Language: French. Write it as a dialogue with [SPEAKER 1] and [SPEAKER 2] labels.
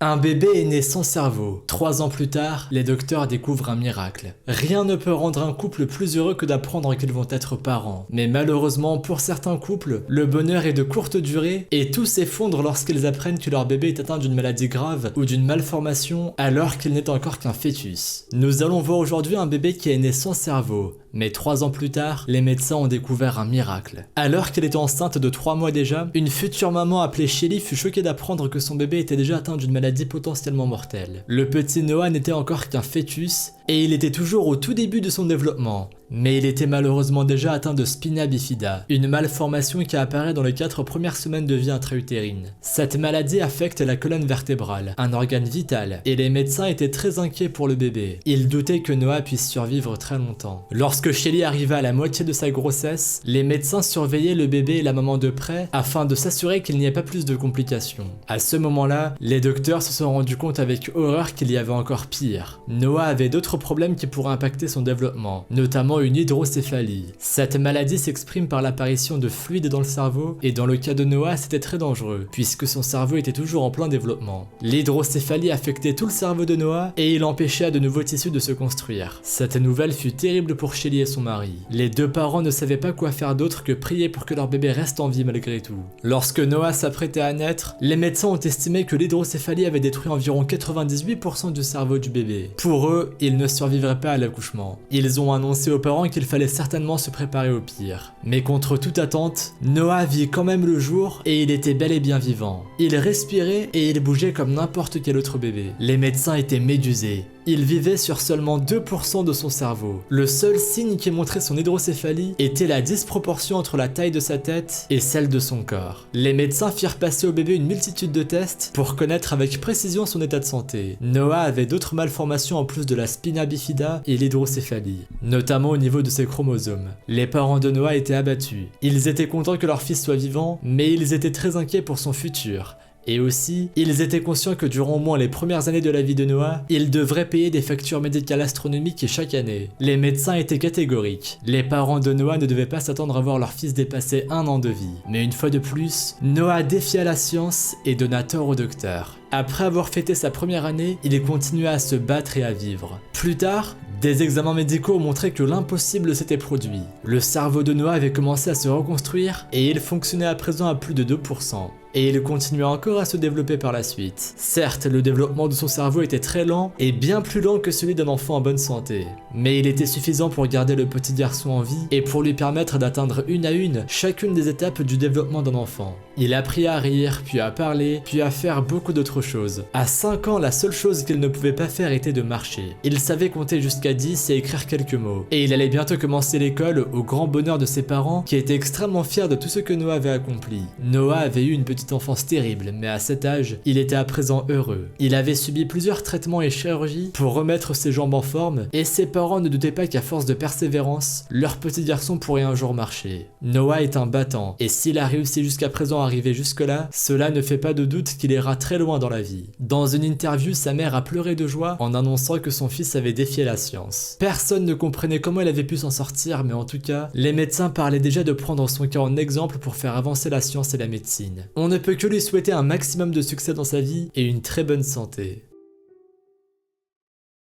[SPEAKER 1] Un bébé est né sans cerveau. 3 ans plus tard, les docteurs découvrent un miracle. Rien ne peut rendre un couple plus heureux que d'apprendre qu'ils vont être parents. Mais malheureusement, pour certains couples, le bonheur est de courte durée et tout s'effondre lorsqu'ils apprennent que leur bébé est atteint d'une maladie grave ou d'une malformation alors qu'il n'est encore qu'un fœtus. Nous allons voir aujourd'hui un bébé qui est né sans cerveau. Mais 3 ans plus tard, les médecins ont découvert un miracle. Alors qu'elle était enceinte de 3 mois déjà, une future maman appelée Shelly fut choquée d'apprendre que son bébé était déjà atteint d'une maladie potentiellement mortelle. Le petit Noah n'était encore qu'un fœtus, et il était toujours au tout début de son développement. Mais il était malheureusement déjà atteint de spina bifida, une malformation qui apparaît dans les 4 premières semaines de vie intra-utérine. Cette maladie affecte la colonne vertébrale, un organe vital, et les médecins étaient très inquiets pour le bébé. Ils doutaient que Noah puisse survivre très longtemps. Lorsque Shelly arriva à la moitié de sa grossesse, les médecins surveillaient le bébé et la maman de près afin de s'assurer qu'il n'y ait pas plus de complications. À ce moment-là, les docteurs se sont rendus compte avec horreur qu'il y avait encore pire. Noah avait d'autres problèmes qui pourraient impacter son développement, notamment une hydrocéphalie. Cette maladie s'exprime par l'apparition de fluides dans le cerveau et dans le cas de Noah, c'était très dangereux puisque son cerveau était toujours en plein développement. L'hydrocéphalie affectait tout le cerveau de Noah et il empêchait de nouveaux tissus de se construire. Cette nouvelle fut terrible pour Shelly et son mari. Les deux parents ne savaient pas quoi faire d'autre que prier pour que leur bébé reste en vie malgré tout. Lorsque Noah s'apprêtait à naître, les médecins ont estimé que l'hydrocéphalie avait détruit environ 98% du cerveau du bébé. Pour eux, il ne survivrait pas à l'accouchement. Ils ont annoncé aux parents qu'il fallait certainement se préparer au pire. Mais contre toute attente, Noah vit quand même le jour et il était bel et bien vivant. Il respirait et il bougeait comme n'importe quel autre bébé. Les médecins étaient médusés. Il vivait sur seulement 2% de son cerveau. Le seul signe qui montrait son hydrocéphalie était la disproportion entre la taille de sa tête et celle de son corps. Les médecins firent passer au bébé une multitude de tests pour connaître avec précision son état de santé. Noah avait d'autres malformations en plus de la spina bifida et l'hydrocéphalie, notamment au niveau de ses chromosomes. Les parents de Noah étaient abattus. Ils étaient contents que leur fils soit vivant, mais ils étaient très inquiets pour son futur. Et aussi, ils étaient conscients que durant au moins les premières années de la vie de Noah, ils devraient payer des factures médicales astronomiques chaque année. Les médecins étaient catégoriques. Les parents de Noah ne devaient pas s'attendre à voir leur fils dépasser 1 an de vie. Mais une fois de plus, Noah défia la science et donna tort au docteur. Après avoir fêté sa première année, il continua à se battre et à vivre. Plus tard, des examens médicaux ont montré que l'impossible s'était produit. Le cerveau de Noah avait commencé à se reconstruire et il fonctionnait à présent à plus de 2%. Et il continuait encore à se développer par la suite. Certes, le développement de son cerveau était très lent et bien plus lent que celui d'un enfant en bonne santé. Mais il était suffisant pour garder le petit garçon en vie et pour lui permettre d'atteindre une à une chacune des étapes du développement d'un enfant. Il apprit à rire, puis à parler, puis à faire beaucoup d'autres choses. À 5 ans, la seule chose qu'il ne pouvait pas faire était de marcher. Il savait compter jusqu'à 10 et écrire quelques mots. Et il allait bientôt commencer l'école au grand bonheur de ses parents qui étaient extrêmement fiers de tout ce que Noah avait accompli. Noah avait eu une petite enfance terrible, mais à cet âge, il était à présent heureux. Il avait subi plusieurs traitements et chirurgies pour remettre ses jambes en forme, et ses parents ne doutaient pas qu'à force de persévérance, leur petit garçon pourrait un jour marcher. Noah est un battant, et s'il a réussi jusqu'à présent à arriver jusque-là, cela ne fait pas de doute qu'il ira très loin dans la vie. Dans une interview, sa mère a pleuré de joie en annonçant que son fils avait défié la science. Personne ne comprenait comment il avait pu s'en sortir, mais en tout cas, les médecins parlaient déjà de prendre son cas en exemple pour faire avancer la science et la médecine. On ne peut que lui souhaiter un maximum de succès dans sa vie et une très bonne santé.